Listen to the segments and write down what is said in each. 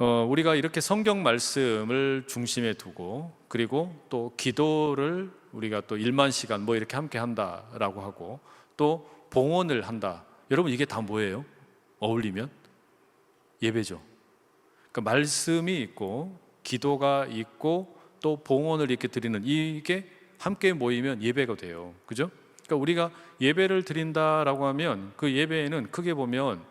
우리가 이렇게 성경 말씀을 중심에 두고, 그리고 또 기도를 우리가 또 1만 시간 뭐 이렇게 함께 한다라고 하고, 또 봉헌을 한다. 여러분, 이게 다 뭐예요? 어울리면 예배죠. 그러니까 말씀이 있고 기도가 있고 또 봉헌을 이렇게 드리는, 이게 함께 모이면 예배가 돼요. 그죠? 그러니까 우리가 예배를 드린다라고 하면 그 예배에는 크게 보면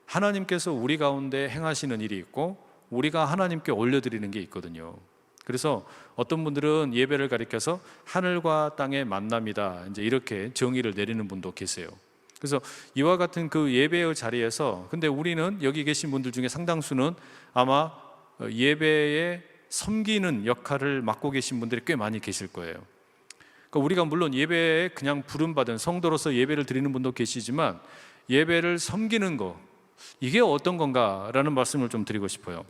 하나님께서 우리 가운데 행하시는 일이 있고 우리가 하나님께 올려드리는 게 있거든요. 그래서 어떤 분들은 예배를 가리켜서 하늘과 땅의 만남이다, 이제 이렇게 정의를 내리는 분도 계세요. 그래서 이와 같은 그 예배의 자리에서, 근데 우리는 여기 계신 분들 중에 상당수는 아마 예배에 섬기는 역할을 맡고 계신 분들이 꽤 많이 계실 거예요. 그러니까 우리가 물론 예배에 그냥 부름받은 성도로서 예배를 드리는 분도 계시지만, 예배를 섬기는 거, 이게 어떤 건가라는 말씀을 좀 드리고 싶어요.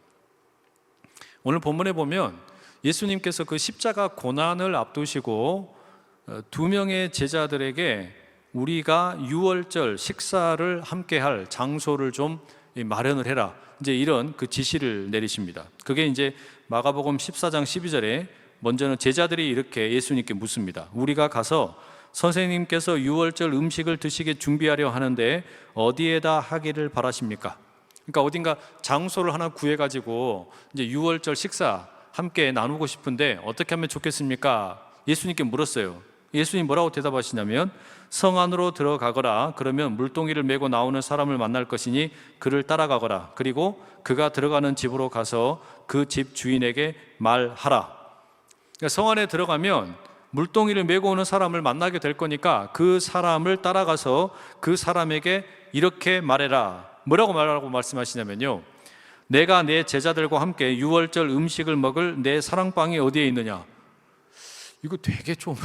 오늘 본문에 보면 예수님께서 그 십자가 고난을 앞두시고 2명의 제자들에게 우리가 유월절 식사를 함께 할 장소를 좀 마련을 해라, 이제 이런 그 지시를 내리십니다. 그게 이제 마가복음 14장 12절에 먼저는 제자들이 이렇게 예수님께 묻습니다. 우리가 가서 선생님께서 유월절 음식을 드시게 준비하려 하는데 어디에다 하기를 바라십니까? 그러니까 어딘가 장소를 하나 구해가지고 이제 유월절 식사 함께 나누고 싶은데 어떻게 하면 좋겠습니까? 예수님께 물었어요. 예수님 뭐라고 대답하시냐면, 성 안으로 들어가거라. 그러면 물동이를 메고 나오는 사람을 만날 것이니 그를 따라가거라. 그리고 그가 들어가는 집으로 가서 그 집 주인에게 말하라. 그러니까 성 안에 들어가면 물동이를 메고 오는 사람을 만나게 될 거니까 그 사람을 따라가서 그 사람에게 이렇게 말해라. 뭐라고 말하라고 말씀하시냐면요, 내가 내 제자들과 함께 유월절 음식을 먹을 내 사랑방이 어디에 있느냐. 이거 되게 좀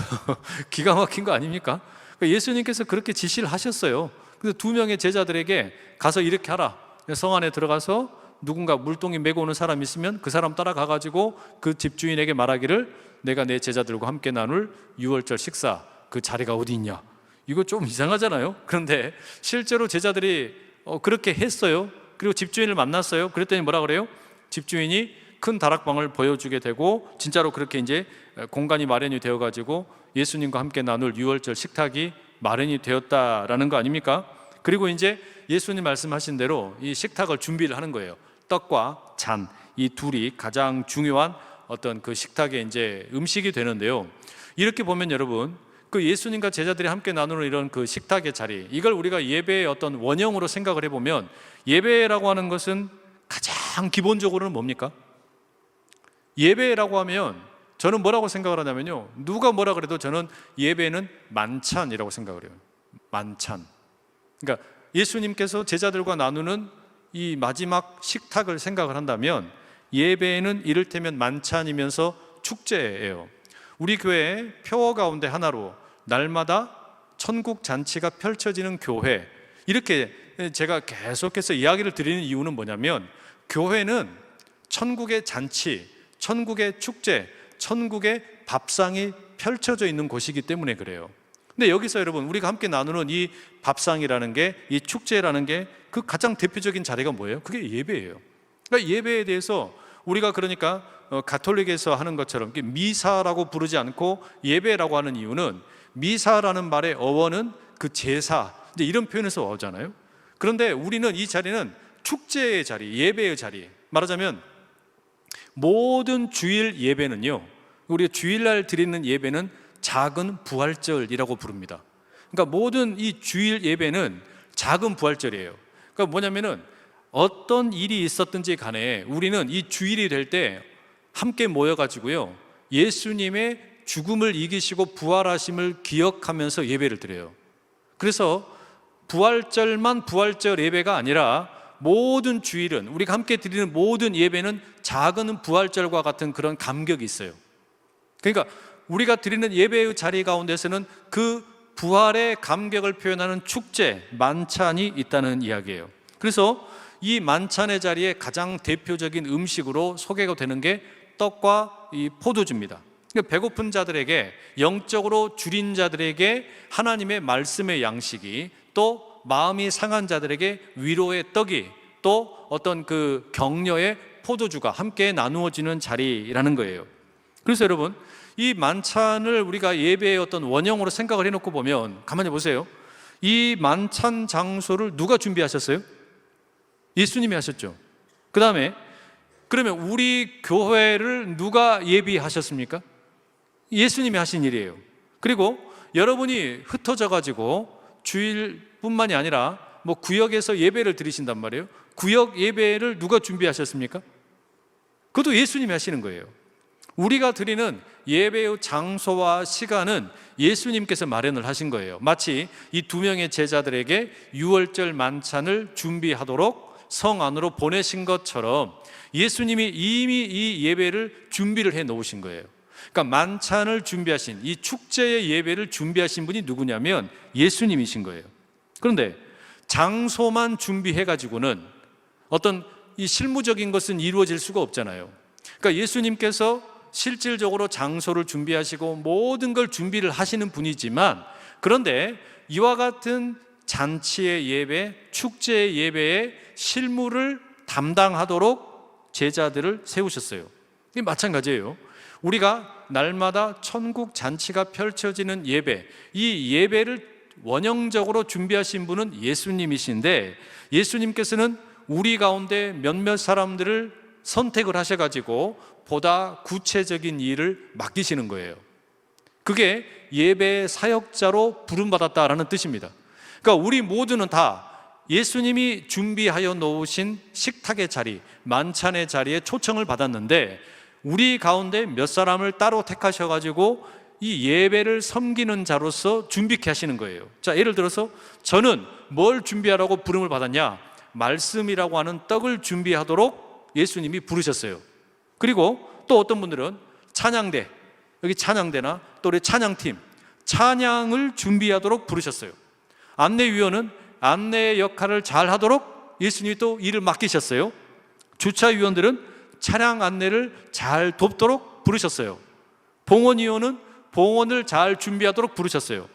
기가 막힌 거 아닙니까? 그러니까 예수님께서 그렇게 지시를 하셨어요. 그래서 2명의 제자들에게 가서 이렇게 하라. 성 안에 들어가서 누군가 물동이 메고 오는 사람이 있으면 그 사람 따라가가지고 그 집주인에게 말하기를, 내가 내 제자들과 함께 나눌 유월절 식사 그 자리가 어디 있냐. 이거 좀 이상하잖아요. 그런데 실제로 제자들이 그렇게 했어요. 그리고 집주인을 만났어요. 그랬더니 뭐라 그래요? 집주인이 큰 다락방을 보여주게 되고 진짜로 그렇게 이제 공간이 마련이 되어가지고 예수님과 함께 나눌 유월절 식탁이 마련이 되었다라는 거 아닙니까? 그리고 이제 예수님 말씀하신 대로 이 식탁을 준비를 하는 거예요. 떡과 잔, 이 둘이 가장 중요한 어떤 그 식탁의 이제 음식이 되는데요. 이렇게 보면 여러분, 그 예수님과 제자들이 함께 나누는 이런 그 식탁의 자리, 이걸 우리가 예배의 어떤 원형으로 생각을 해보면, 예배라고 하는 것은 가장 기본적으로는 뭡니까? 예배라고 하면 저는 뭐라고 생각을 하냐면요, 누가 뭐라 그래도 저는 예배는 만찬이라고 생각을 해요. 만찬. 그러니까 예수님께서 제자들과 나누는 이 마지막 식탁을 생각을 한다면 예배는 이를테면 만찬이면서 축제예요. 우리 교회의 표어 가운데 하나로 날마다 천국 잔치가 펼쳐지는 교회, 이렇게 제가 계속해서 이야기를 드리는 이유는 뭐냐면, 교회는 천국의 잔치, 천국의 축제, 천국의 밥상이 펼쳐져 있는 곳이기 때문에 그래요. 근데 여기서 여러분, 우리가 함께 나누는 이 밥상이라는 게, 이 축제라는 게 그 가장 대표적인 자리가 뭐예요? 그게 예배예요. 그러니까 예배에 대해서 우리가 그러니까 가톨릭에서 하는 것처럼 미사라고 부르지 않고 예배라고 하는 이유는, 미사라는 말의 어원은 그 제사, 이제 이런 표현에서 오잖아요. 그런데 우리는 이 자리는 축제의 자리, 예배의 자리. 말하자면 모든 주일 예배는요, 우리가 주일날 드리는 예배는 작은 부활절이라고 부릅니다. 그러니까 모든 이 주일 예배는 작은 부활절이에요. 그러니까 뭐냐면은 어떤 일이 있었든지 간에 우리는 이 주일이 될 때 함께 모여가지고요, 예수님의 죽음을 이기시고 부활하심을 기억하면서 예배를 드려요. 그래서 부활절만 부활절 예배가 아니라 모든 주일은, 우리가 함께 드리는 모든 예배는 작은 부활절과 같은 그런 감격이 있어요. 그러니까 우리가 드리는 예배의 자리 가운데서는 그 부활의 감격을 표현하는 축제, 만찬이 있다는 이야기예요. 그래서 이 만찬의 자리에 가장 대표적인 음식으로 소개가 되는 게 떡과 이 포도주입니다. 그러니까 배고픈 자들에게, 영적으로 줄인 자들에게 하나님의 말씀의 양식이, 또 마음이 상한 자들에게 위로의 떡이, 또 어떤 그 격려의 포도주가 함께 나누어지는 자리라는 거예요. 그래서 여러분, 이 만찬을 우리가 예배의 어떤 원형으로 생각을 해놓고 보면 가만히 보세요. 이 만찬 장소를 누가 준비하셨어요? 예수님이 하셨죠. 그 다음에 그러면 우리 교회를 누가 예비하셨습니까? 예수님이 하신 일이에요. 그리고 여러분이 흩어져 가지고 주일뿐만이 아니라 뭐 구역에서 예배를 드리신단 말이에요. 구역 예배를 누가 준비하셨습니까? 그것도 예수님이 하시는 거예요. 우리가 드리는 예배의 장소와 시간은 예수님께서 마련을 하신 거예요. 마치 이 두 명의 제자들에게 유월절 만찬을 준비하도록 성 안으로 보내신 것처럼 예수님이 이미 이 예배를 준비를 해 놓으신 거예요. 그러니까 만찬을 준비하신, 이 축제의 예배를 준비하신 분이 누구냐면 예수님이신 거예요. 그런데 장소만 준비해 가지고는 어떤 이 실무적인 것은 이루어질 수가 없잖아요. 그러니까 예수님께서 실질적으로 장소를 준비하시고 모든 걸 준비를 하시는 분이지만, 그런데 이와 같은 잔치의 예배, 축제의 예배의 실무를 담당하도록 제자들을 세우셨어요. 이게 마찬가지예요. 우리가 날마다 천국 잔치가 펼쳐지는 예배, 이 예배를 원형적으로 준비하신 분은 예수님이신데, 예수님께서는 우리 가운데 몇몇 사람들을 선택을 하셔가지고 보다 구체적인 일을 맡기시는 거예요. 그게 예배의 사역자로 부름받았다라는 뜻입니다. 그러니까 우리 모두는 다 예수님이 준비하여 놓으신 식탁의 자리, 만찬의 자리에 초청을 받았는데, 우리 가운데 몇 사람을 따로 택하셔가지고 이 예배를 섬기는 자로서 준비케 하시는 거예요. 자, 예를 들어서 저는 뭘 준비하라고 부름을 받았냐? 말씀이라고 하는 떡을 준비하도록 예수님이 부르셨어요. 그리고 또 어떤 분들은 찬양대, 여기 찬양대나 또 우리 찬양팀, 찬양을 준비하도록 부르셨어요. 안내위원은 안내의 역할을 잘 하도록 예수님이 또 일을 맡기셨어요. 주차위원들은 차량 안내를 잘 돕도록 부르셨어요. 봉헌위원은 봉헌을 잘 준비하도록 부르셨어요.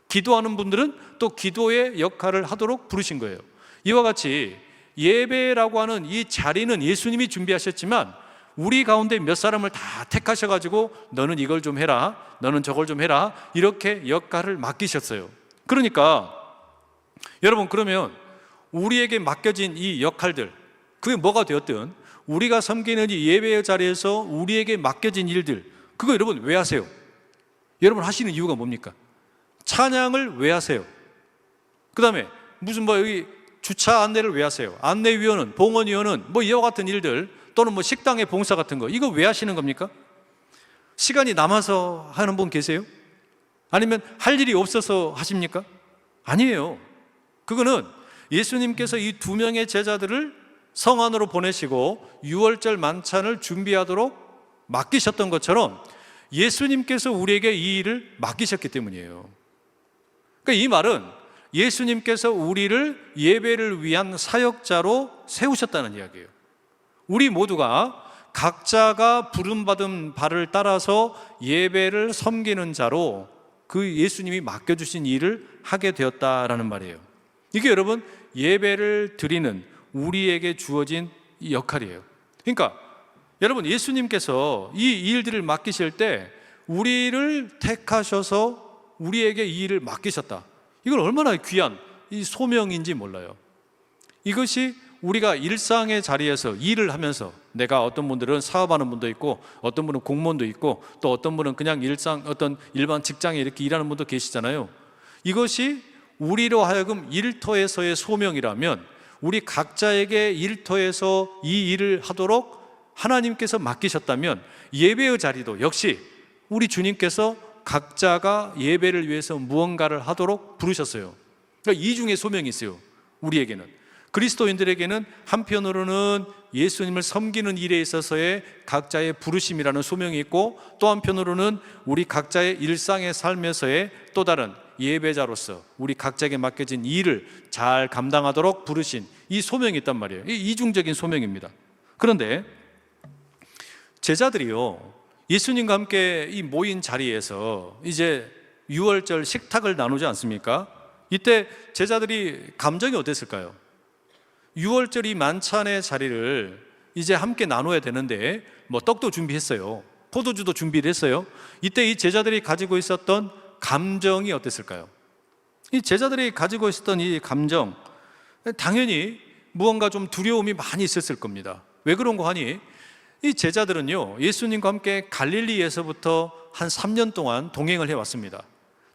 기도하는 분들은 또 기도의 역할을 하도록 부르신 거예요. 이와 같이 예배라고 하는 이 자리는 예수님이 준비하셨지만, 우리 가운데 몇 사람을 다 택하셔가지고 너는 이걸 좀 해라, 너는 저걸 좀 해라, 이렇게 역할을 맡기셨어요. 그러니까 여러분, 그러면 우리에게 맡겨진 이 역할들, 그게 뭐가 되었든 우리가 섬기는 이 예배의 자리에서 우리에게 맡겨진 일들, 그거 여러분 왜 하세요? 여러분 하시는 이유가 뭡니까? 찬양을 왜 하세요? 그 다음에 무슨 뭐 여기 주차 안내를 왜 하세요? 안내위원은, 봉헌위원은 뭐 이와 같은 일들, 또는 뭐 식당의 봉사 같은 거, 이거 왜 하시는 겁니까? 시간이 남아서 하는 분 계세요? 아니면 할 일이 없어서 하십니까? 아니에요. 그거는 예수님께서 이 두 명의 제자들을 성 안으로 보내시고 유월절 만찬을 준비하도록 맡기셨던 것처럼 예수님께서 우리에게 이 일을 맡기셨기 때문이에요. 그러니까 이 말은 예수님께서 우리를 예배를 위한 사역자로 세우셨다는 이야기예요. 우리 모두가 각자가 부름받은 바를 따라서 예배를 섬기는 자로 그 예수님이 맡겨주신 일을 하게 되었다라는 말이에요. 이게 여러분 예배를 드리는 우리에게 주어진 이 역할이에요. 그러니까 여러분, 예수님께서 이 일들을 맡기실 때 우리를 택하셔서 우리에게 이 일을 맡기셨다. 이건 얼마나 귀한 이 소명인지 몰라요. 이것이 우리가 일상의 자리에서 일을 하면서, 내가 어떤 분들은 사업하는 분도 있고 어떤 분은 공무원도 있고 또 어떤 분은 그냥 어떤 일반 직장에 이렇게 일하는 분도 계시잖아요. 이것이 우리로 하여금 일터에서의 소명이라면 우리 각자에게 일터에서 이 일을 하도록 하나님께서 맡기셨다면 예배의 자리도 역시 우리 주님께서 각자가 예배를 위해서 무언가를 하도록 부르셨어요. 그러니까 이중의 소명이 있어요. 우리에게는, 그리스도인들에게는 한편으로는 예수님을 섬기는 일에 있어서의 각자의 부르심이라는 소명이 있고, 또 한편으로는 우리 각자의 일상의 삶에서의 또 다른 예배자로서 우리 각자에게 맡겨진 일을 잘 감당하도록 부르신 이 소명이 있단 말이에요. 이 이중적인 소명입니다. 그런데 제자들이요, 예수님과 함께 이 모인 자리에서 이제 유월절 식탁을 나누지 않습니까? 이때 제자들이 감정이 어땠을까요? 유월절 이 만찬의 자리를 이제 함께 나눠야 되는데 뭐 떡도 준비했어요. 포도주도 준비를 했어요. 이때 이 제자들이 가지고 있었던 감정이 어땠을까요? 이 제자들이 가지고 있었던 이 감정, 당연히 무언가 좀 두려움이 많이 있었을 겁니다. 왜 그런가 하니 이 제자들은요, 예수님과 함께 갈릴리에서부터 한 3년 동안 동행을 해왔습니다.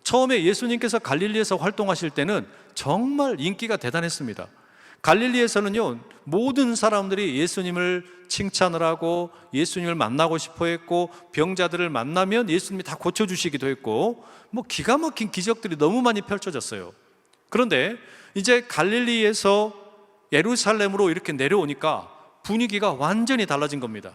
처음에 예수님께서 갈릴리에서 활동하실 때는 정말 인기가 대단했습니다. 갈릴리에서는요, 모든 사람들이 예수님을 칭찬을 하고 예수님을 만나고 싶어 했고, 병자들을 만나면 예수님이 다 고쳐주시기도 했고, 뭐 기가 막힌 기적들이 너무 많이 펼쳐졌어요. 그런데 이제 갈릴리에서 예루살렘으로 이렇게 내려오니까 분위기가 완전히 달라진 겁니다.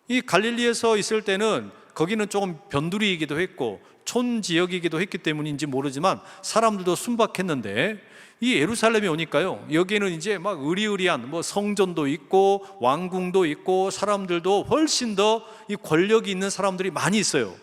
이 갈릴리에서 있을 때는 거기는 조금 변두리이기도 했고 촌 지역이기도 했기 때문인지 모르지만 사람들도 순박했는데, 이 예루살렘에 오니까요, 여기는 이제 막 의리의리한 뭐 성전도 있고 왕궁도 있고 사람들도 훨씬 더 이 권력이 있는 사람들이 많이 있어요.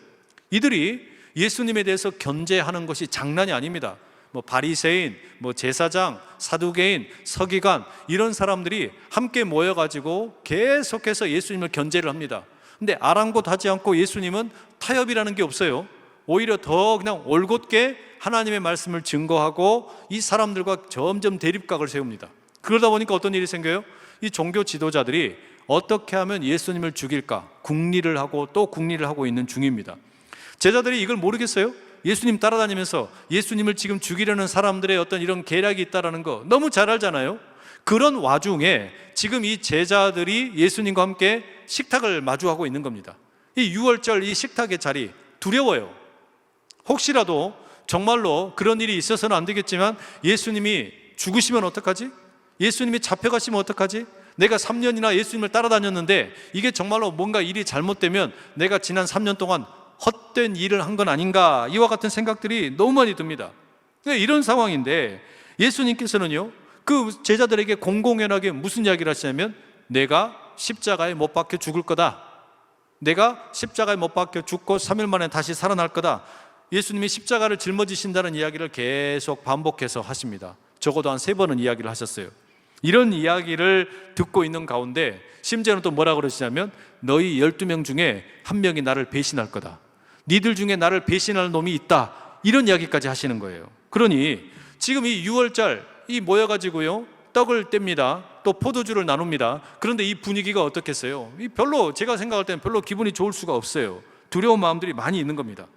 이들이 예수님에 대해서 견제하는 것이 장난이 아닙니다. 뭐 바리새인, 뭐 제사장, 사두개인, 서기관, 이런 사람들이 함께 모여가지고 계속해서 예수님을 견제를 합니다. 근데 아랑곳하지 않고 예수님은 타협이라는 게 없어요. 오히려 더 그냥 올곧게 하나님의 말씀을 증거하고 이 사람들과 점점 대립각을 세웁니다. 그러다 보니까 어떤 일이 생겨요? 이 종교 지도자들이 어떻게 하면 예수님을 죽일까 궁리를 하고 또 궁리를 하고 있는 중입니다. 제자들이 이걸 모르겠어요? 예수님 따라다니면서 예수님을 지금 죽이려는 사람들의 어떤 이런 계략이 있다는 거 너무 잘 알잖아요. 그런 와중에 지금 이 제자들이 예수님과 함께 식탁을 마주하고 있는 겁니다. 이 유월절 이 식탁의 자리 두려워요. 혹시라도 정말로 그런 일이 있어서는 안 되겠지만 예수님이 죽으시면 어떡하지? 예수님이 잡혀가시면 어떡하지? 내가 3년이나 예수님을 따라다녔는데 이게 정말로 뭔가 일이 잘못되면 내가 지난 3년 동안 헛된 일을 한 건 아닌가, 이와 같은 생각들이 너무 많이 듭니다. 이런 상황인데 예수님께서는요, 그 제자들에게 공공연하게 무슨 이야기를 하시냐면, 내가 십자가에 못 박혀 죽을 거다, 내가 십자가에 못 박혀 죽고 3일 만에 다시 살아날 거다. 예수님이 십자가를 짊어지신다는 이야기를 계속 반복해서 하십니다. 적어도 한 3번은 이야기를 하셨어요. 이런 이야기를 듣고 있는 가운데 심지어는 또 뭐라 그러시냐면, 너희 12명 중에 한 명이 나를 배신할 거다, 니들 중에 나를 배신할 놈이 있다, 이런 이야기까지 하시는 거예요. 그러니 지금 이 6월절 이 모여가지고요, 떡을 뗍니다. 또 포도주를 나눕니다. 그런데 이 분위기가 어떻겠어요? 별로, 제가 생각할 때는 별로 기분이 좋을 수가 없어요. 두려운 마음들이 많이 있는 겁니다.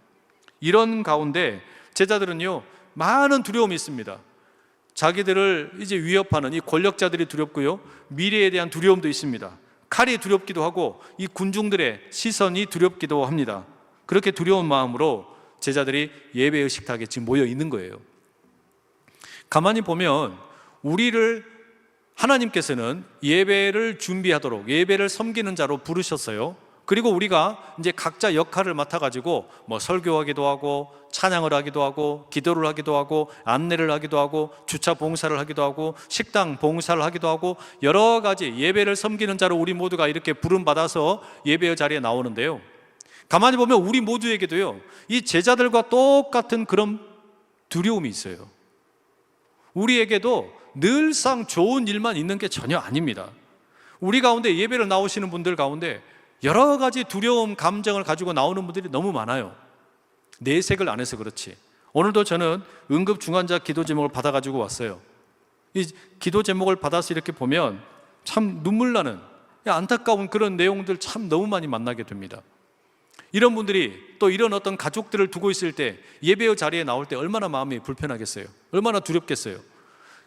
이런 가운데 제자들은요, 많은 두려움이 있습니다. 자기들을 이제 위협하는 이 권력자들이 두렵고요, 미래에 대한 두려움도 있습니다. 칼이 두렵기도 하고 이 군중들의 시선이 두렵기도 합니다. 그렇게 두려운 마음으로 제자들이 예배의 식탁에 지금 모여 있는 거예요. 가만히 보면 우리를 하나님께서는 예배를 준비하도록, 예배를 섬기는 자로 부르셨어요. 그리고 우리가 이제 각자 역할을 맡아가지고 뭐 설교하기도 하고 찬양을 하기도 하고 기도를 하기도 하고 안내를 하기도 하고 주차 봉사를 하기도 하고 식당 봉사를 하기도 하고 여러 가지 예배를 섬기는 자로 우리 모두가 이렇게 부름받아서 예배의 자리에 나오는데요, 가만히 보면 우리 모두에게도요, 이 제자들과 똑같은 그런 두려움이 있어요. 우리에게도 늘상 좋은 일만 있는 게 전혀 아닙니다. 우리 가운데 예배를 나오시는 분들 가운데 여러 가지 두려움, 감정을 가지고 나오는 분들이 너무 많아요. 내색을 안 해서 그렇지. 오늘도 저는 응급 중환자 기도 제목을 받아가지고 왔어요. 이 기도 제목을 받아서 이렇게 보면 참 눈물 나는 안타까운 그런 내용들 참 너무 많이 만나게 됩니다. 이런 분들이 또 이런 어떤 가족들을 두고 있을 때 예배의 자리에 나올 때 얼마나 마음이 불편하겠어요. 얼마나 두렵겠어요.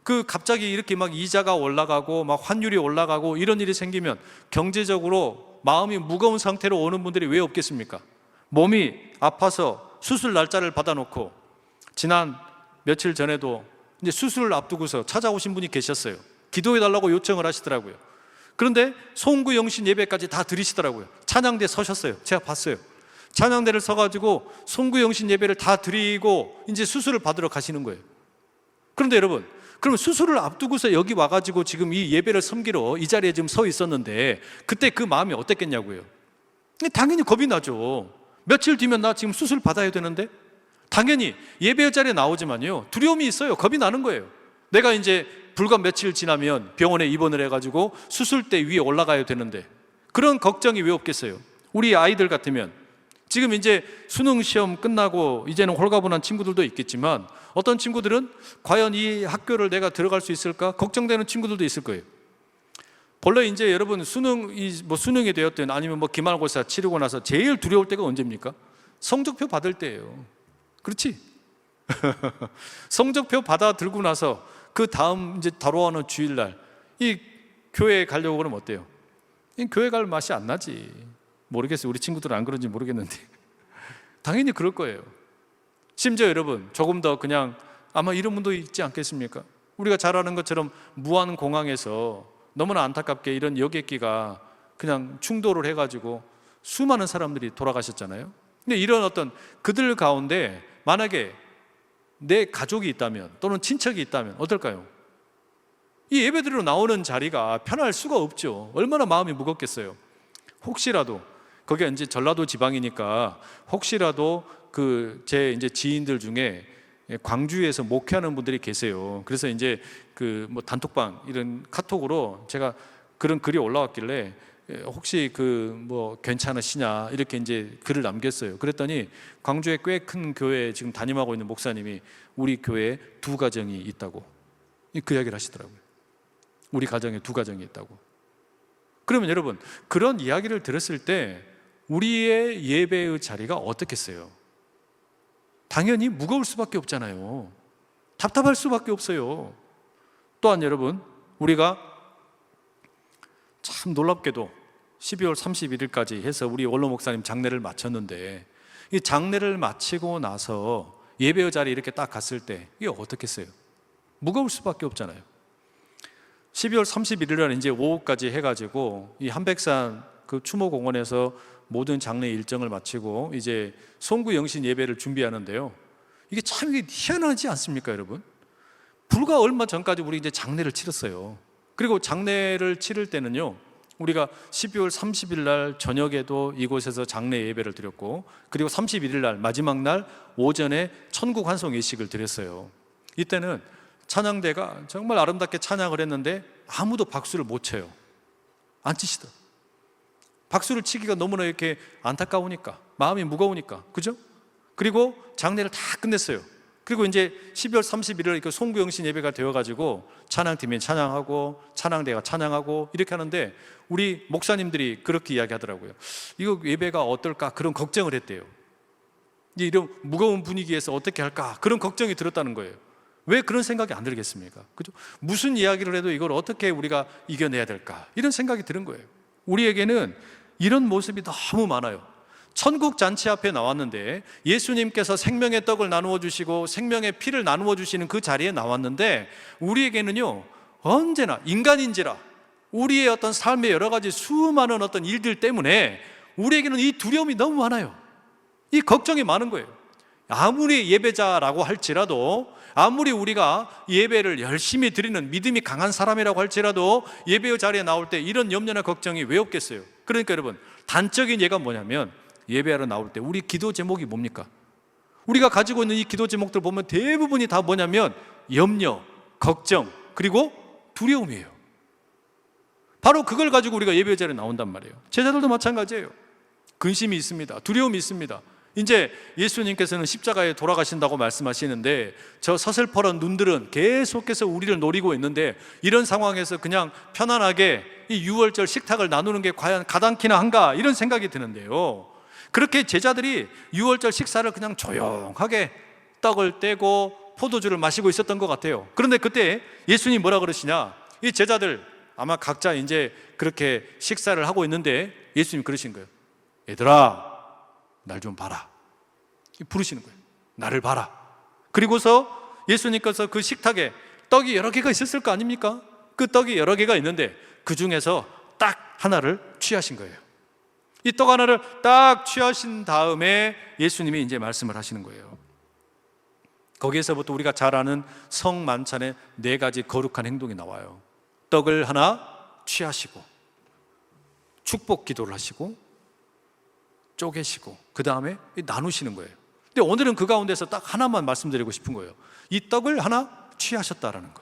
그 갑자기 이렇게 막 이자가 올라가고 막 환율이 올라가고 이런 일이 생기면 경제적으로 마음이 무거운 상태로 오는 분들이 왜 없겠습니까? 몸이 아파서 수술 날짜를 받아놓고 지난 며칠 전에도 이제 수술을 앞두고서 찾아오신 분이 계셨어요. 기도해달라고 요청을 하시더라고요. 그런데 송구영신 예배까지 다 드리시더라고요. 찬양대 서셨어요. 제가 봤어요. 찬양대를 서가지고 송구영신 예배를 다 드리고 이제 수술을 받으러 가시는 거예요. 그런데 여러분, 그러면 수술을 앞두고서 여기 와가지고 지금 이 예배를 섬기러 이 자리에 지금 서 있었는데 그때 그 마음이 어땠겠냐고요. 당연히 겁이 나죠. 며칠 뒤면 나 지금 수술 받아야 되는데 당연히 예배의 자리에 나오지만요, 두려움이 있어요. 겁이 나는 거예요. 내가 이제 불과 며칠 지나면 병원에 입원을 해가지고 수술대 위에 올라가야 되는데 그런 걱정이 왜 없겠어요? 우리 아이들 같으면 지금 이제 수능 시험 끝나고 이제는 홀가분한 친구들도 있겠지만 어떤 친구들은 과연 이 학교를 내가 들어갈 수 있을까? 걱정되는 친구들도 있을 거예요. 본래 이제 여러분 수능이 되었든 아니면 기말고사 치르고 나서 제일 두려울 때가 언제입니까? 성적표 받을 때예요. 그렇지? 성적표 받아 들고 나서 그 다음 이제 다뤄오는 주일날 이 교회에 가려고 그러면 어때요? 이 교회 갈 맛이 안 나지. 모르겠어요. 우리 친구들은 안 그런지 모르겠는데 당연히 그럴 거예요. 심지어 여러분 조금 더 그냥 아마 이런 분도 있지 않겠습니까? 우리가 잘 아는 것처럼 무안공항에서 너무나 안타깝게 이런 여객기가 그냥 충돌을 해가지고 수많은 사람들이 돌아가셨잖아요. 근데 이런 어떤 그들 가운데 만약에 내 가족이 있다면 또는 친척이 있다면 어떨까요? 이 예배드리러 나오는 자리가 편할 수가 없죠. 얼마나 마음이 무겁겠어요. 혹시라도 거기가 이제 전라도 지방이니까 혹시라도 제 이제 지인들 중에 광주에서 목회하는 분들이 계세요. 그래서 이제 단톡방 이런 카톡으로 제가 그런 글이 올라왔길래 혹시 괜찮으시냐 이렇게 이제 글을 남겼어요. 그랬더니 광주에 꽤 큰 교회에 지금 담임하고 있는 목사님이 우리 교회에 2가정이 있다고 그 이야기를 하시더라고요. 우리 가정에 2가정이 있다고. 그러면 여러분 그런 이야기를 들었을 때 우리의 예배의 자리가 어떻겠어요? 당연히 무거울 수밖에 없잖아요. 답답할 수밖에 없어요. 또한 여러분 우리가 참 놀랍게도 12월 31일까지 해서 우리 원로 목사님 장례를 마쳤는데 이 장례를 마치고 나서 예배의 자리에 이렇게 딱 갔을 때 이게 어떻겠어요? 무거울 수밖에 없잖아요. 12월 31일날 이제 오후까지 해가지고 이 한백산 추모공원에서 모든 장례 일정을 마치고 이제 송구 영신 예배를 준비하는데요. 이게 참 희한하지 않습니까, 여러분? 불과 얼마 전까지 우리 이제 장례를 치렀어요. 그리고 장례를 치를 때는요, 우리가 12월 30일 날 저녁에도 이곳에서 장례 예배를 드렸고, 그리고 31일 날 마지막 날 오전에 천국 환송 예식을 드렸어요. 이때는 찬양대가 정말 아름답게 찬양을 했는데 아무도 박수를 못 쳐요. 안 치시더라고요. 박수를 치기가 너무나 이렇게 안타까우니까, 마음이 무거우니까, 그죠? 그리고 장례를 다 끝냈어요. 그리고 이제 12월 31일 송구영신 예배가 되어가지고 찬양팀이 찬양하고 찬양대가 찬양하고 이렇게 하는데 우리 목사님들이 그렇게 이야기하더라고요. 이거 예배가 어떨까 그런 걱정을 했대요. 이런 무거운 분위기에서 어떻게 할까 그런 걱정이 들었다는 거예요. 왜 그런 생각이 안 들겠습니까? 그죠? 무슨 이야기를 해도 이걸 어떻게 우리가 이겨내야 될까 이런 생각이 드는 거예요. 우리에게는 이런 모습이 너무 많아요. 천국 잔치 앞에 나왔는데 예수님께서 생명의 떡을 나누어 주시고 생명의 피를 나누어 주시는 그 자리에 나왔는데 우리에게는요 언제나 인간인지라 우리의 어떤 삶의 여러 가지 수많은 어떤 일들 때문에 우리에게는 이 두려움이 너무 많아요. 이 걱정이 많은 거예요. 아무리 예배자라고 할지라도, 아무리 우리가 예배를 열심히 드리는 믿음이 강한 사람이라고 할지라도 예배의 자리에 나올 때 이런 염려나 걱정이 왜 없겠어요? 그러니까 여러분, 단적인 예가 뭐냐면 예배하러 나올 때 우리 기도 제목이 뭡니까? 우리가 가지고 있는 이 기도 제목들 보면 대부분이 다 뭐냐면 염려, 걱정, 그리고 두려움이에요. 바로 그걸 가지고 우리가 예배 자리에 나온단 말이에요. 제자들도 마찬가지예요. 근심이 있습니다. 두려움이 있습니다. 이제 예수님께서는 십자가에 돌아가신다고 말씀하시는데 저 서슬퍼런 눈들은 계속해서 우리를 노리고 있는데 이런 상황에서 그냥 편안하게 이 유월절 식탁을 나누는 게 과연 가당키나 한가 이런 생각이 드는데요. 그렇게 제자들이 유월절 식사를 그냥 조용하게 떡을 떼고 포도주를 마시고 있었던 것 같아요. 그런데 그때 예수님이 뭐라 그러시냐? 이 제자들 아마 각자 이제 그렇게 식사를 하고 있는데 예수님이 그러신 거예요. 얘들아, 날 좀 봐라. 부르시는 거예요. 나를 봐라. 그리고서 예수님께서 그 식탁에 떡이 여러 개가 있었을 거 아닙니까? 그 떡이 여러 개가 있는데 그 중에서 딱 하나를 취하신 거예요. 이 떡 하나를 딱 취하신 다음에 예수님이 이제 말씀을 하시는 거예요. 거기에서부터 우리가 잘 아는 성만찬의 4가지 거룩한 행동이 나와요. 떡을 하나 취하시고 축복 기도를 하시고 쪼개시고 그 다음에 나누시는 거예요. 근데 오늘은 그 가운데서 딱 하나만 말씀드리고 싶은 거예요. 이 떡을 하나 취하셨다라는 거.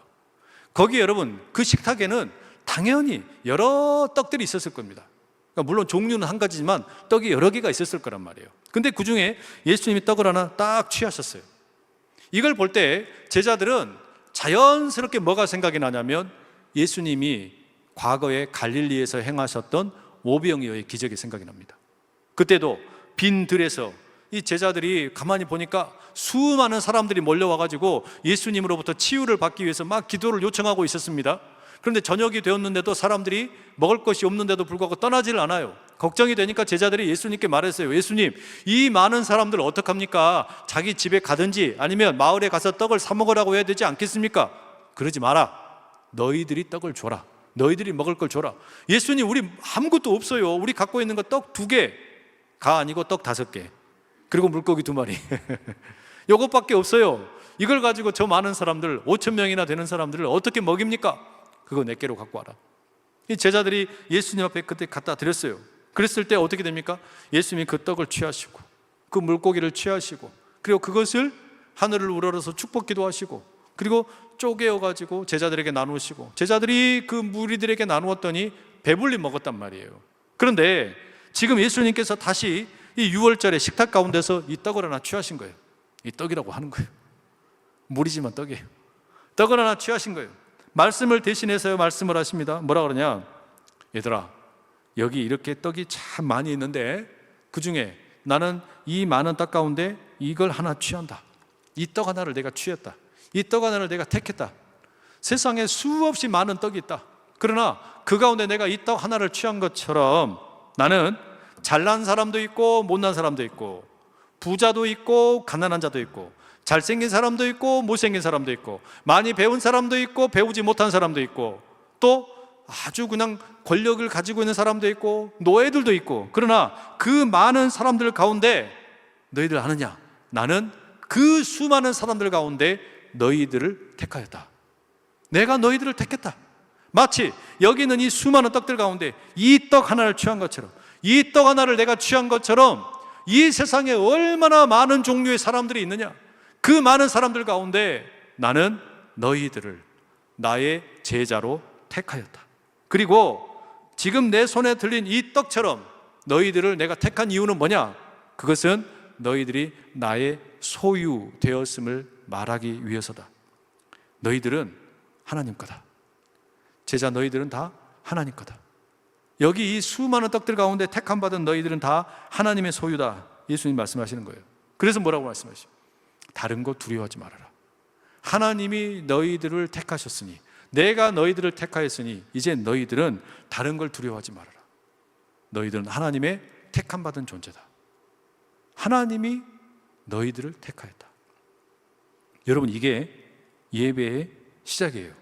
거기 여러분 그 식탁에는 당연히 여러 떡들이 있었을 겁니다. 그러니까 물론 종류는 한 가지지만 떡이 여러 개가 있었을 거란 말이에요. 근데 그 중에 예수님이 떡을 하나 딱 취하셨어요. 이걸 볼 때 제자들은 자연스럽게 뭐가 생각이 나냐면 예수님이 과거에 갈릴리에서 행하셨던 오병이어의 기적이 생각이 납니다. 그때도 빈 들에서 이 제자들이 가만히 보니까 수많은 사람들이 몰려와가지고 예수님으로부터 치유를 받기 위해서 막 기도를 요청하고 있었습니다. 그런데 저녁이 되었는데도 사람들이 먹을 것이 없는데도 불구하고 떠나지를 않아요. 걱정이 되니까 제자들이 예수님께 말했어요. 예수님, 이 많은 사람들 어떡합니까? 자기 집에 가든지 아니면 마을에 가서 떡을 사 먹으라고 해야 되지 않겠습니까? 그러지 마라. 너희들이 떡을 줘라. 너희들이 먹을 걸 줘라. 예수님, 우리 아무것도 없어요. 우리 갖고 있는 거 떡 2개가 아니고 떡 5개, 그리고 물고기 2마리 이것밖에 없어요. 이걸 가지고 저 많은 사람들, 5천 명이나 되는 사람들을 어떻게 먹입니까? 그거 내게로 갖고 와라. 이 제자들이 예수님 앞에 그때 갖다 드렸어요. 그랬을 때 어떻게 됩니까? 예수님이 그 떡을 취하시고 그 물고기를 취하시고 그리고 그것을 하늘을 우러러서 축복기도 하시고 그리고 쪼개어가지고 제자들에게 나누시고 제자들이 그 무리들에게 나누었더니 배불리 먹었단 말이에요. 그런데 지금 예수님께서 다시 이 6월절에 식탁 가운데서 이 떡을 하나 취하신 거예요. 이 떡이라고 하는 거예요. 물이지만 떡이에요. 떡을 하나 취하신 거예요. 말씀을 대신해서 말씀을 하십니다. 뭐라 그러냐? 얘들아, 여기 이렇게 떡이 참 많이 있는데 그 중에 나는 이 많은 떡 가운데 이걸 하나 취한다. 이 떡 하나를 내가 취했다. 이 떡 하나를 내가 택했다. 세상에 수없이 많은 떡이 있다. 그러나 그 가운데 내가 이 떡 하나를 취한 것처럼 나는 잘난 사람도 있고 못난 사람도 있고 부자도 있고 가난한 자도 있고 잘생긴 사람도 있고 못생긴 사람도 있고 많이 배운 사람도 있고 배우지 못한 사람도 있고 또 아주 그냥 권력을 가지고 있는 사람도 있고 노예들도 있고 그러나 그 많은 사람들 가운데 너희들 아느냐? 나는 그 수많은 사람들 가운데 너희들을 택하였다. 내가 너희들을 택했다. 마치 여기 있는 이 수많은 떡들 가운데 이 떡 하나를 취한 것처럼 이 떡 하나를 내가 취한 것처럼 이 세상에 얼마나 많은 종류의 사람들이 있느냐? 그 많은 사람들 가운데 나는 너희들을 나의 제자로 택하였다. 그리고 지금 내 손에 들린 이 떡처럼 너희들을 내가 택한 이유는 뭐냐? 그것은 너희들이 나의 소유 되었음을 말하기 위해서다. 너희들은 하나님 거다. 제자 너희들은 다 하나님 거다. 여기 이 수많은 떡들 가운데 택함 받은 너희들은 다 하나님의 소유다. 예수님 말씀하시는 거예요. 그래서 뭐라고 말씀하시죠? 다른 거 두려워하지 말아라. 하나님이 너희들을 택하셨으니 내가 너희들을 택하였으니 이제 너희들은 다른 걸 두려워하지 말아라. 너희들은 하나님의 택함 받은 존재다. 하나님이 너희들을 택하였다. 여러분, 이게 예배의 시작이에요.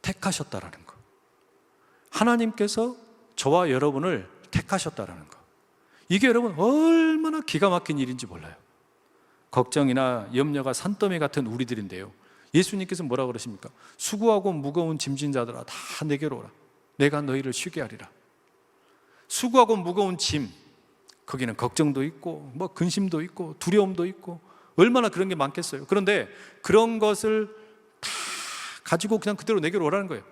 택하셨다라는 거. 하나님께서 저와 여러분을 택하셨다라는 거. 이게 여러분 얼마나 기가 막힌 일인지 몰라요. 걱정이나 염려가 산더미 같은 우리들인데요, 예수님께서 뭐라고 그러십니까? 수고하고 무거운 짐진 자들아 다 내게로 오라. 내가 너희를 쉬게 하리라. 수고하고 무거운 짐, 거기는 걱정도 있고 뭐 근심도 있고 두려움도 있고 얼마나 그런 게 많겠어요. 그런데 그런 것을 다 가지고 그냥 그대로 내게로 오라는 거예요.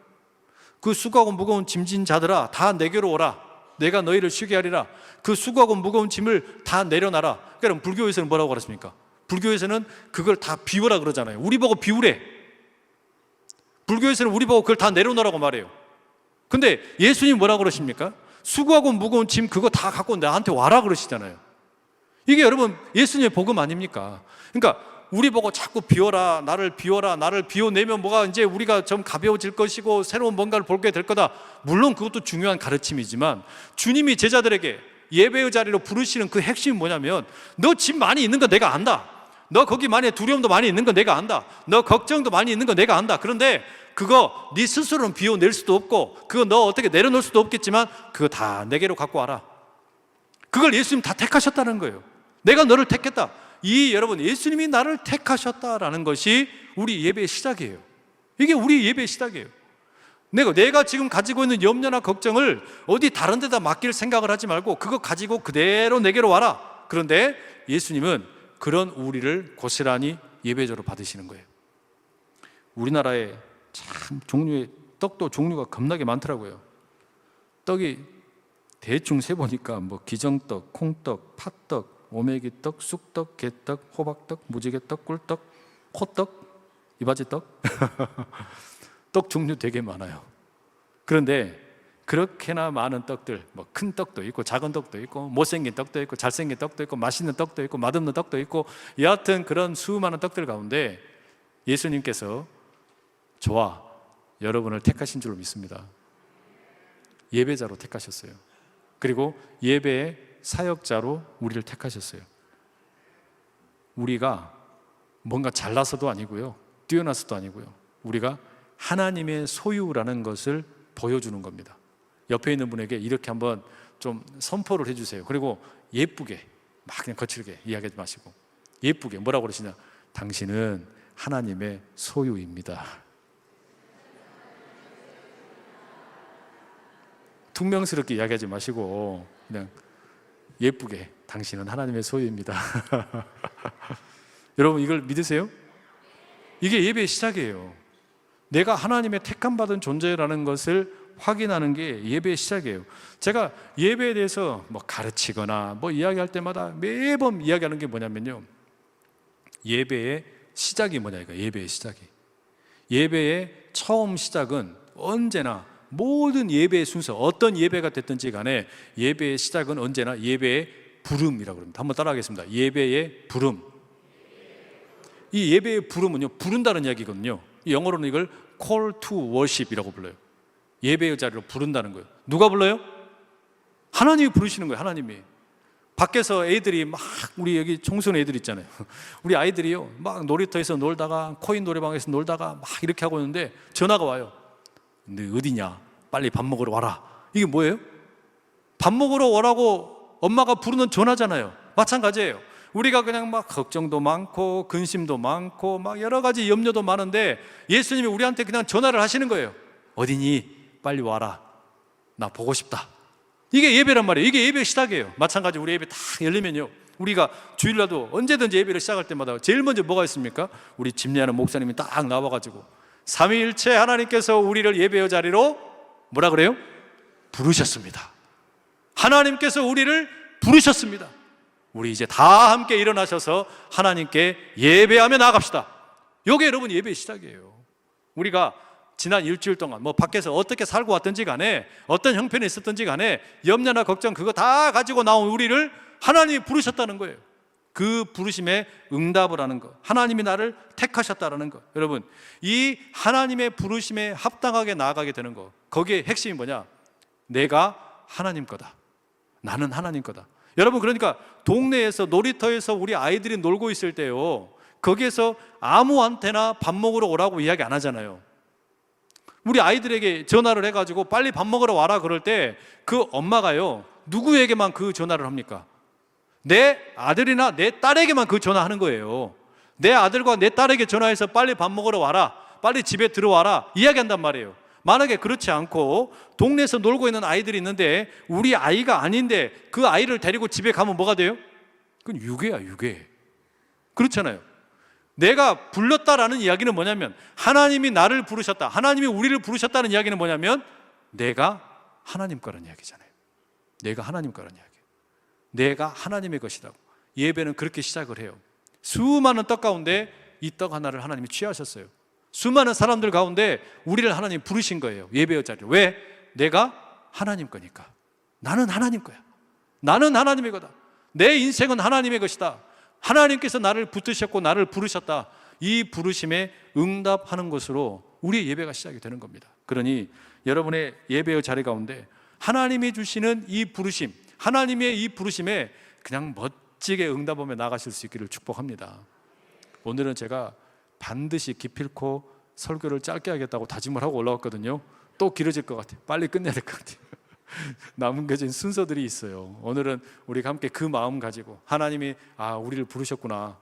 그 수고하고 무거운 짐진 자들아 다 내게로 오라. 내가 너희를 쉬게 하리라. 그 수고하고 무거운 짐을 다 내려놔라. 그럼 불교에서는 뭐라고 그랬습니까? 불교에서는 그걸 다 비워라 그러잖아요. 우리 보고 비우래. 불교에서는 우리 보고 그걸 다 내려놓으라고 말해요. 근데 예수님 뭐라고 그러십니까? 수고하고 무거운 짐 그거 다 갖고 나한테 와라 그러시잖아요. 이게 여러분 예수님의 복음 아닙니까? 그러니까 우리 보고 자꾸 비워라, 나를 비워내면 뭐가 이제 우리가 좀 가벼워질 것이고 새로운 뭔가를 볼게 될 거다. 물론 그것도 중요한 가르침이지만 주님이 제자들에게 예배의 자리로 부르시는 그 핵심이 뭐냐면 너 짐 많이 있는 거 내가 안다. 너 거기 많이 두려움도 많이 있는 거 내가 안다. 너 걱정도 많이 있는 거 내가 안다. 그런데 그거 네 스스로는 비워낼 수도 없고 그거 너 어떻게 내려놓을 수도 없겠지만 그거 다 내게로 갖고 와라. 그걸 예수님 다 택하셨다는 거예요. 내가 너를 택했다. 이 여러분 예수님이 나를 택하셨다라는 것이 우리 예배의 시작이에요. 이게 우리 예배의 시작이에요. 내가 지금 가지고 있는 염려나 걱정을 어디 다른 데다 맡길 생각을 하지 말고 그거 가지고 그대로 내게로 와라. 그런데 예수님은 그런 우리를 고스란히 예배자로 받으시는 거예요. 우리나라에 참 떡도 종류가 겁나게 많더라고요. 떡이 대충 세보니까 뭐 기정떡, 콩떡, 팥떡, 오메기떡, 쑥떡, 게떡, 호박떡, 무지개떡, 꿀떡, 호떡, 이바지떡 떡 종류 되게 많아요. 그런데 그렇게나 많은 떡들, 뭐 큰 떡도 있고 작은 떡도 있고 못생긴 떡도 있고 잘생긴 떡도 있고 맛있는 떡도 있고 맛없는 떡도 있고 여하튼 그런 수많은 떡들 가운데 예수님께서 저와 여러분을 택하신 줄로 믿습니다. 예배자로 택하셨어요. 그리고 예배의 사역자로 우리를 택하셨어요. 우리가 뭔가 잘나서도 아니고요, 뛰어나서도 아니고요, 우리가 하나님의 소유라는 것을 보여주는 겁니다. 옆에 있는 분에게 이렇게 한번 좀 선포를 해주세요. 그리고 예쁘게, 막 그냥 거칠게 이야기하지 마시고 예쁘게 뭐라고 그러시냐? 당신은 하나님의 소유입니다. 퉁명스럽게 이야기하지 마시고 그냥 예쁘게, 당신은 하나님의 소유입니다. 여러분, 이걸 믿으세요? 이게 예배의 시작이에요. 내가 하나님의 택함 받은 존재라는 것을 확인하는 게 예배의 시작이에요. 제가 예배에 대해서 뭐 가르치거나 뭐 이야기할 때마다 매번 이야기하는 게 뭐냐면요, 예배의 시작이 뭐냐, 이거 예배의 시작이. 예배의 처음 시작은 언제나 모든 예배의 순서, 어떤 예배가 됐든지 간에 예배의 시작은 언제나 예배의 부름이라고 합니다. 한번 따라하겠습니다. 예배의 부름. 이 예배의 부름은요, 부른다는 이야기거든요. 영어로는 이걸 call to worship이라고 불러요. 예배의 자리로 부른다는 거예요. 누가 불러요? 하나님이 부르시는 거예요. 하나님이. 밖에서 애들이 막, 우리 여기 청소년 애들 있잖아요. 우리 아이들이요, 막 놀이터에서 놀다가, 코인 노래방에서 놀다가 막 이렇게 하고 있는데 전화가 와요. 근데 어디냐? 빨리 밥 먹으러 와라. 이게 뭐예요? 밥 먹으러 오라고 엄마가 부르는 전화잖아요. 마찬가지예요. 우리가 그냥 막 걱정도 많고 근심도 많고 막 여러 가지 염려도 많은데 예수님이 우리한테 그냥 전화를 하시는 거예요. 어디니? 빨리 와라. 나 보고 싶다. 이게 예배란 말이에요. 이게 예배의 시작이에요. 마찬가지 우리 예배 다 열리면요, 우리가 주일날도 언제든지 예배를 시작할 때마다 제일 먼저 뭐가 있습니까? 우리 집례하는 목사님이 딱 나와가지고 삼위일체 하나님께서 우리를 예배의 자리로 뭐라 그래요? 부르셨습니다. 하나님께서 우리를 부르셨습니다. 우리 이제 다 함께 일어나셔서 하나님께 예배하며 나아갑시다. 이게 여러분 예배의 시작이에요. 우리가 지난 일주일 동안 뭐 밖에서 어떻게 살고 왔든지 간에 어떤 형편이 있었든지 간에 염려나 걱정 그거 다 가지고 나온 우리를 하나님이 부르셨다는 거예요. 그 부르심에 응답을 하는 것, 하나님이 나를 택하셨다는 것. 여러분, 이 하나님의 부르심에 합당하게 나아가게 되는 것, 거기에 핵심이 뭐냐? 내가 하나님 거다. 나는 하나님 거다. 여러분, 그러니까 동네에서 놀이터에서 우리 아이들이 놀고 있을 때요, 거기에서 아무한테나 밥 먹으러 오라고 이야기 안 하잖아요. 우리 아이들에게 전화를 해가지고 빨리 밥 먹으러 와라 그럴 때 그 엄마가요, 누구에게만 그 전화를 합니까? 내 아들이나 내 딸에게만 그 전화하는 거예요. 내 아들과 내 딸에게 전화해서 빨리 밥 먹으러 와라, 빨리 집에 들어와라 이야기한단 말이에요. 만약에 그렇지 않고 동네에서 놀고 있는 아이들이 있는데 우리 아이가 아닌데 그 아이를 데리고 집에 가면 뭐가 돼요? 그건 유괴야, 유괴. 그렇잖아요. 내가 불렀다라는 이야기는 뭐냐면 하나님이 나를 부르셨다, 하나님이 우리를 부르셨다는 이야기는 뭐냐면 내가 하나님 거라는 이야기잖아요. 내가 하나님 거라는 이야기. 내가 하나님의 것이라고. 예배는 그렇게 시작을 해요. 수많은 떡 가운데 이 떡 하나를 하나님이 취하셨어요. 수많은 사람들 가운데 우리를 하나님 부르신 거예요. 예배의 자리로. 왜? 내가 하나님 거니까. 나는 하나님 거야. 나는 하나님의 거다. 내 인생은 하나님의 것이다. 하나님께서 나를 붙드셨고 나를 부르셨다. 이 부르심에 응답하는 것으로 우리의 예배가 시작이 되는 겁니다. 그러니 여러분의 예배의 자리 가운데 하나님이 주시는 이 부르심, 하나님의 이 부르심에 그냥 멋지게 응답하며 나가실 수 있기를 축복합니다. 오늘은 제가 반드시 기필코 설교를 짧게 하겠다고 다짐을 하고 올라왔거든요. 또 길어질 것 같아요. 빨리 끝내야 될 것 같아요. 남겨진 순서들이 있어요. 오늘은 우리가 함께 그 마음 가지고 하나님이 우리를 부르셨구나,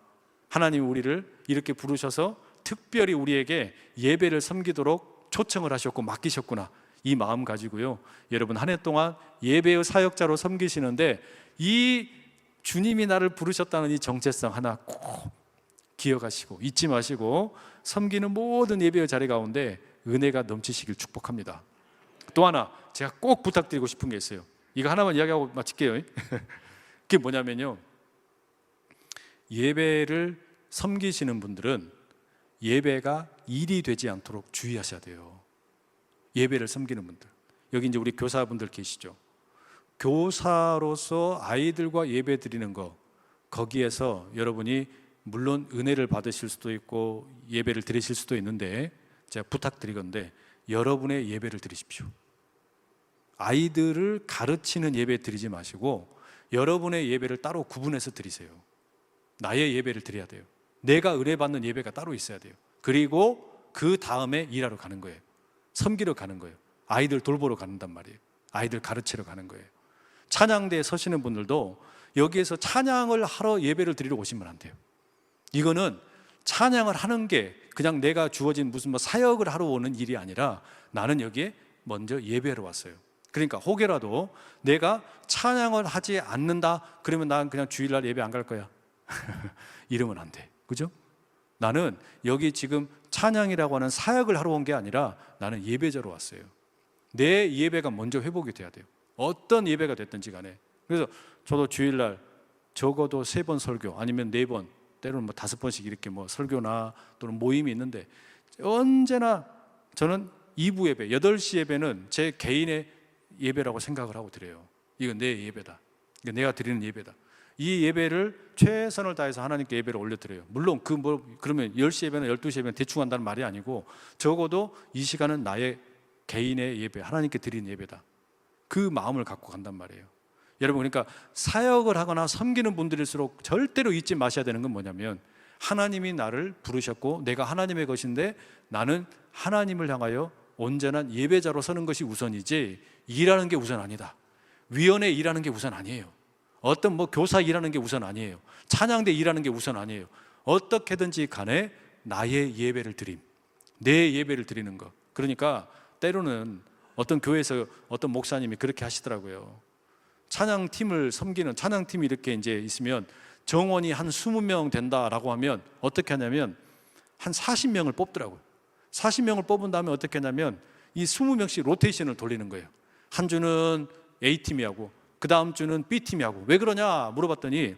하나님이 우리를 이렇게 부르셔서 특별히 우리에게 예배를 섬기도록 초청을 하셨고 맡기셨구나, 이 마음 가지고요, 여러분 한 해 동안 예배의 사역자로 섬기시는데 이 주님이 나를 부르셨다는 이 정체성 하나 꼭 기억하시고 잊지 마시고 섬기는 모든 예배의 자리 가운데 은혜가 넘치시길 축복합니다. 또 하나 제가 꼭 부탁드리고 싶은 게 있어요. 이거 하나만 이야기하고 마칠게요. 그게 뭐냐면요, 예배를 섬기시는 분들은 예배가 일이 되지 않도록 주의하셔야 돼요. 예배를 섬기는 분들, 여기 이제 우리 교사분들 계시죠. 교사로서 아이들과 예배 드리는 거, 거기에서 여러분이 물론 은혜를 받으실 수도 있고 예배를 드리실 수도 있는데, 제가 부탁드리건데 여러분의 예배를 드리십시오. 아이들을 가르치는 예배 드리지 마시고 여러분의 예배를 따로 구분해서 드리세요. 나의 예배를 드려야 돼요. 내가 은혜 받는 예배가 따로 있어야 돼요. 그리고 그 다음에 일하러 가는 거예요. 섬기러 가는 거예요. 아이들 돌보러 간단 말이에요. 아이들 가르치러 가는 거예요. 찬양대에 서시는 분들도 여기에서 찬양을 하러 예배를 드리러 오시면 안 돼요. 이거는 찬양을 하는 게 그냥 내가 주어진 무슨 사역을 하러 오는 일이 아니라 나는 여기에 먼저 예배로 왔어요. 그러니까 혹여라도 내가 찬양을 하지 않는다 그러면 난 그냥 주일날 예배 안 갈 거야 이러면 안 돼. 그죠? 나는 여기 지금 찬양이라고 하는 사역을 하러 온 게 아니라 나는 예배자로 왔어요. 내 예배가 먼저 회복이 돼야 돼요. 어떤 예배가 됐든지 간에. 그래서 저도 주일날 적어도 3번 설교 아니면 4번, 때로는 5번씩 이렇게 설교나 또는 모임이 있는데, 언제나 저는 2부 예배, 8시 예배는 제 개인의 예배라고 생각을 하고 드려요. 이건 내 예배다. 이건 내가 드리는 예배다. 이 예배를 최선을 다해서 하나님께 예배를 올려드려요. 물론 그러면 10시 예배나 12시 예배는 대충 한다는 말이 아니고 적어도 이 시간은 나의 개인의 예배, 하나님께 드리는 예배다. 그 마음을 갖고 간단 말이에요. 여러분, 그러니까 사역을 하거나 섬기는 분들일수록 절대로 잊지 마셔야 되는 건 뭐냐면, 하나님이 나를 부르셨고 내가 하나님의 것인데 나는 하나님을 향하여 온전한 예배자로 서는 것이 우선이지 일하는 게 우선 아니다. 위원회 일하는 게 우선 아니에요. 어떤 교사 일하는 게 우선 아니에요. 찬양대 일하는 게 우선 아니에요. 어떻게든지 간에 나의 예배를 드림, 내 예배를 드리는 것. 그러니까 때로는 어떤 교회에서 어떤 목사님이 그렇게 하시더라고요. 찬양팀을 섬기는 찬양팀이 이렇게 이제 있으면 정원이 한 20명 된다라고 하면 어떻게 하냐면 한 40명을 뽑더라고요. 40명을 뽑은 다음에 어떻게 하냐면 이 20명씩 로테이션을 돌리는 거예요. 한 주는 A팀이 하고 그 다음 주는 B팀이 하고. 왜 그러냐 물어봤더니,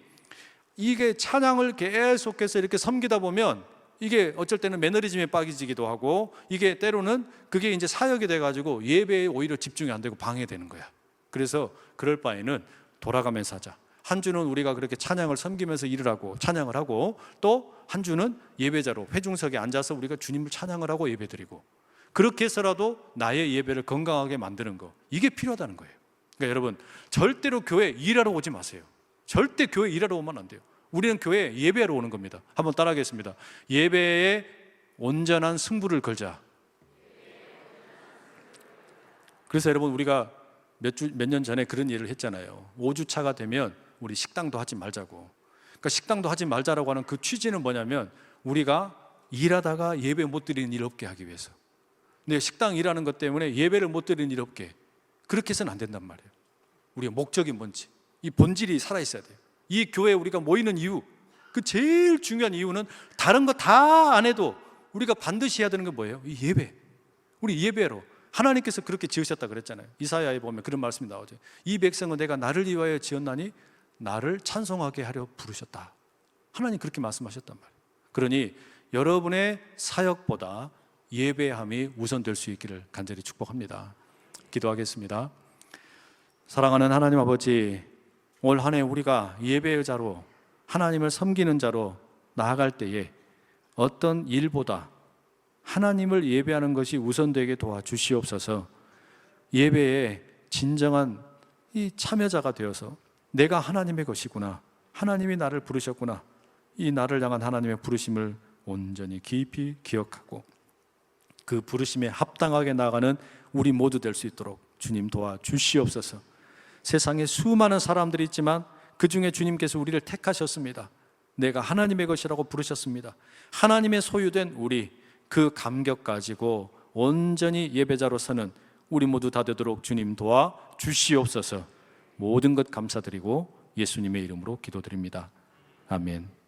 이게 찬양을 계속해서 이렇게 섬기다 보면 이게 어쩔 때는 매너리즘에 빠지기도 하고, 이게 때로는 그게 이제 사역이 돼가지고 예배에 오히려 집중이 안 되고 방해되는 거야. 그래서 그럴 바에는 돌아가면서 하자. 한 주는 우리가 그렇게 찬양을 섬기면서 일을 하고 찬양을 하고, 또 한 주는 예배자로 회중석에 앉아서 우리가 주님을 찬양을 하고 예배드리고, 그렇게 해서라도 나의 예배를 건강하게 만드는 거, 이게 필요하다는 거예요. 그러니까 여러분, 절대로 교회 일하러 오지 마세요. 절대 교회 일하러 오면 안 돼요. 우리는 교회에 예배하러 오는 겁니다. 한번 따라하겠습니다. 예배에 온전한 승부를 걸자. 그래서 여러분, 우리가 몇 년 전에 그런 일을 했잖아요. 5주차가 되면 우리 식당도 하지 말자고. 그러니까 식당도 하지 말자라고 하는 그 취지는 뭐냐면, 우리가 일하다가 예배 못 드리는 일 없게 하기 위해서. 근데 식당 일하는 것 때문에 예배를 못 드리는 일 없게, 그렇게 해서는 안 된단 말이에요. 우리가 목적이 뭔지, 이 본질이 살아있어야 돼요. 이 교회에 우리가 모이는 이유, 그 제일 중요한 이유는 다른 거 다 안 해도 우리가 반드시 해야 되는 게 뭐예요? 이 예배. 우리 예배로 하나님께서 그렇게 지으셨다 그랬잖아요. 이사야에 보면 그런 말씀이 나오죠. 이 백성은 내가 나를 위하여 지었나니 나를 찬송하게 하려 부르셨다. 하나님 그렇게 말씀하셨단 말이에요. 그러니 여러분의 사역보다 예배함이 우선될 수 있기를 간절히 축복합니다. 기도하겠습니다. 사랑하는 하나님 아버지, 올 한 해 우리가 예배의 자로, 하나님을 섬기는 자로 나아갈 때에 어떤 일보다 하나님을 예배하는 것이 우선되게 도와주시옵소서. 예배에 진정한 이 참여자가 되어서 내가 하나님의 것이구나, 하나님이 나를 부르셨구나, 이 나를 향한 하나님의 부르심을 온전히 깊이 기억하고 그 부르심에 합당하게 나아가는 우리 모두 될 수 있도록 주님 도와주시옵소서. 세상에 수많은 사람들이 있지만 그 중에 주님께서 우리를 택하셨습니다. 내가 하나님의 것이라고 부르셨습니다. 하나님의 소유된 우리, 그 감격 가지고 온전히 예배자로 서는 우리 모두 다 되도록 주님 도와주시옵소서. 모든 것 감사드리고 예수님의 이름으로 기도드립니다. 아멘.